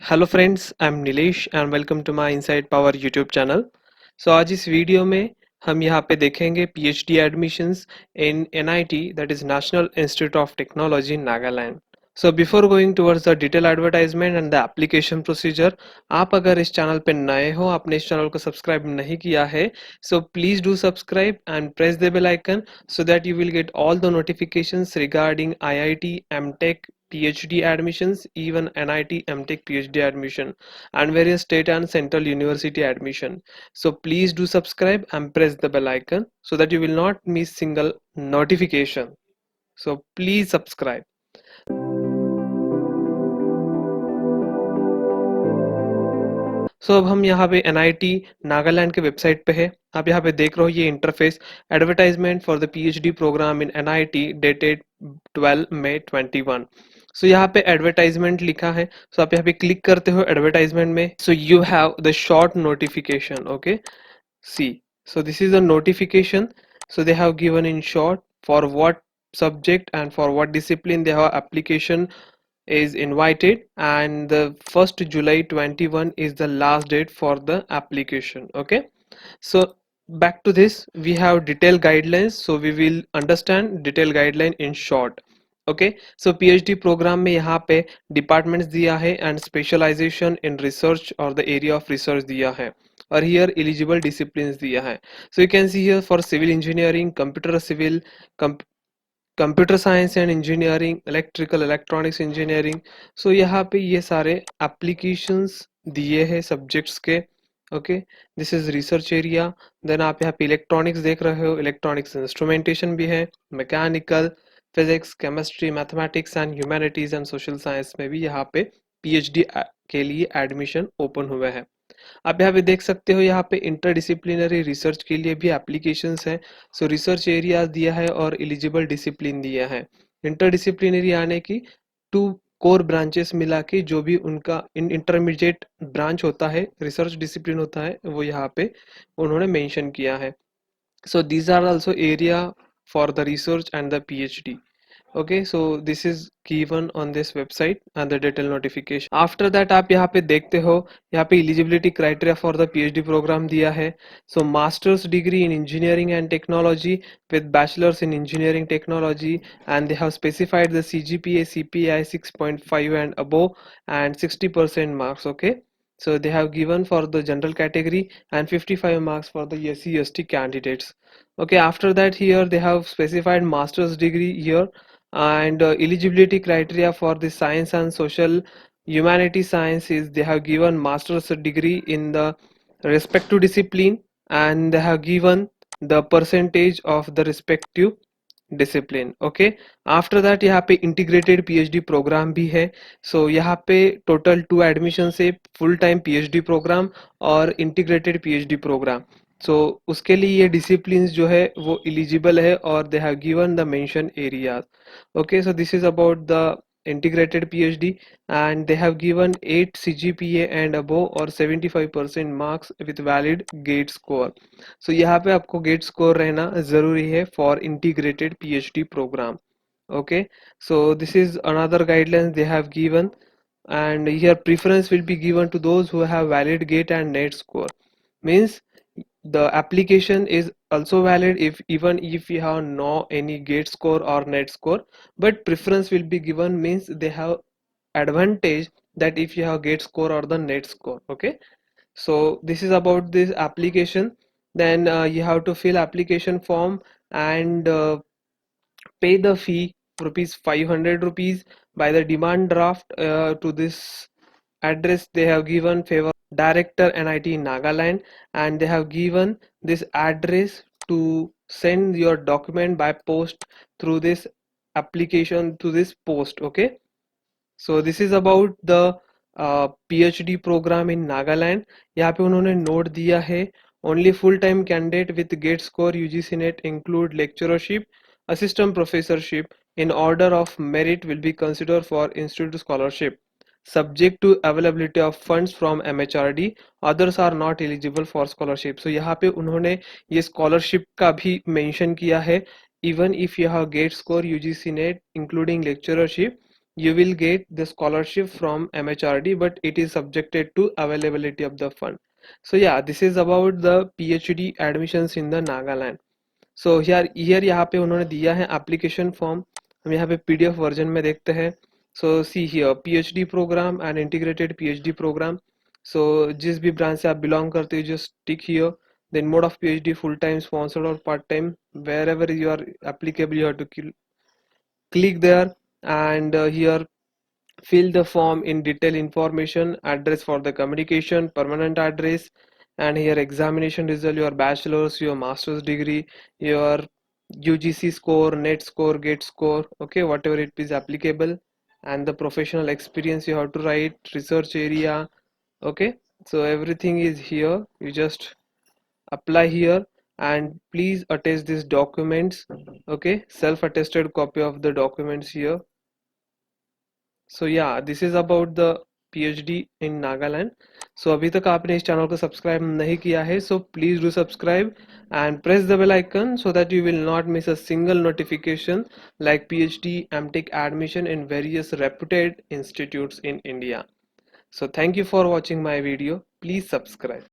Hello friends, I am Nilesh and welcome to my inside power YouTube channel. आज इस वीडियो में हम यहाँ पे देखेंगे PhD admissions in NIT, that is National Institute of Technology Nagaland. Before going towards the detail advertisement and the application procedure, आप अगर इस चैनल पे नए हो, आपने इस चैनल को सब्सक्राइब नहीं किया है, so please do subscribe and press the bell icon so that you will get all the notifications regarding IIT, MTech, PhD admissions, even NIT, MTech, PhD admission, and various state and central university admission. So please do subscribe and press the bell icon so that you will not miss single notification. So please subscribe. अब हम यहाँ पे NIT Nagaland के website पे है। आप यहाँ पे देख रहे हो ये interface, advertisement for the PhD program in NIT dated 12 May 21। यहाँ पे एडवर्टाइजमेंट लिखा है। आप यहाँ पे क्लिक करते हो एडवर्टाइजमेंट में। You have the short notification, okay, see. This is the notification. They have given in short for what subject and for what discipline they have application is invited, and the 1st July 21 is the last date for the application. Okay, so back to this, we have detailed guidelines, so we will understand detailed guideline in short. Okay, PhD program में यहाँ पे departments दिया है and specialization in research और the area of research दिया है, और here eligible discipline दिया है। You can see here for civil engineering, computer civil, computer science and engineering, electrical electronics engineering. यहाँ पे ये सारे एप्लीकेशंस दिए हैं सब्जेक्ट्स के। Okay, this is research area. Then आप यहाँ पे इलेक्ट्रॉनिक्स देख रहे हो, इलेक्ट्रॉनिक्स इंस्ट्रूमेंटेशन भी है, mechanical, physics, chemistry, mathematics and humanities and social science में भी यहाँ पे पीएचडी के लिए एडमिशन ओपन हुए हैं। आप यहाँ पे देख सकते हो, यहाँ पे इंटरडिसिप्लिनरी रिसर्च के लिए भी एप्लीकेशंस हैं। रिसर्च एरिया दिया है और एलिजिबल डिसिप्लिन दिया है। इंटरडिसिप्लिनरी आने की 2 कोर ब्रांचेस मिला के जो भी उनका इंटरमीडिएट ब्रांच होता है, रिसर्च डिसिप्लिन होता है, वो यहाँ पे उन्होंने मेंशन किया है। These are also area for the research and the PhD. Okay, so this is given on this website and the detailed notification. After that आप यहाँ पे देखते हो, यहाँ पे eligibility criteria for the PhD program दिया है। master's degree in engineering and technology with bachelor's in engineering technology, and they have specified the CGPA CPI 6.5 and above and 60% marks. Okay, so they have given for the general category and 55 marks for the SC ST candidates. Okay, after that here they have specified master's degree here, and eligibility criteria for the science and social humanity sciences, they have given master's degree in the respective discipline, and they have given the percentage of the respective discipline. Okay, after that यहाँ पे integrated PhD programme भी है। यहाँ पे total 2 admission है, full time PhD programme और integrated PhD programme. उसके लिए ये डिसिप्लिन जो है वो एलिजिबल है, और दे have given the mention areas. Okay, this is about the integrated PhD, and they have given 8 CGPA and above or 75% marks with valid GATE score. यहाँ पे आपको GATE score रहना जरूरी है for integrated PhD program. Okay, this is another guidelines they have given, and here preference will be given to those who have valid GATE and NET score. Means the application is also valid if even if you have no any GATE score or NET score, but preference will be given, means they have advantage that if you have GATE score or the NET score. Okay, this is about this application. Then you have to fill application form and pay the fee rupees 500 rupees by the demand draft to this address they have given, favor director NIT Nagaland, and they have given this address to send your document by post through this application to this post. Okay, this is about the PhD program in Nagaland. यहाँ पे उन्होंने note दिया है, only full time candidate with GATE score UGC NET include lecturership, assistant professorship in order of merit will be considered for institute scholarship, subject to availability of funds from MHRD, others are not eligible for scholarship. यहाँ पे उन्होंने ये scholarship का भी mention किया है, even if you have GATE score UGC NET including lecturership, you will get the scholarship from MHRD, but it is subjected to availability of the fund. So yeah, this is about the PhD admissions in the Nagaland. So here यहाँ पे उन्होंने दिया है application form, हम यहाँ पे PDF version में देखते हैं. So see here, PhD program and integrated PhD program. So जिस भी ब्रांच से आप बिलोंग करते हो, just tick here. Then mode of PhD, full time, sponsored or part time, wherever you are applicable, you have to click there, and here fill the form in detail information, address for the communication, permanent address, and here examination result, your bachelor's, your master's degree, your UGC score, net score, gate score, okay, whatever it is applicable, and the professional experience you have to write, research area, okay. So everything is here, you just apply here, and please attach these documents, okay, self-attested copy of the documents here. सो या this is about the PhD इन नागालैंड. सो अभी तक आपने इस channel को subscribe नहीं किया है, so please do subscribe and press the bell icon so that you will not miss a single notification like PhD MTech admission in various reputed institutes in India. So thank you for watching my video. Please subscribe.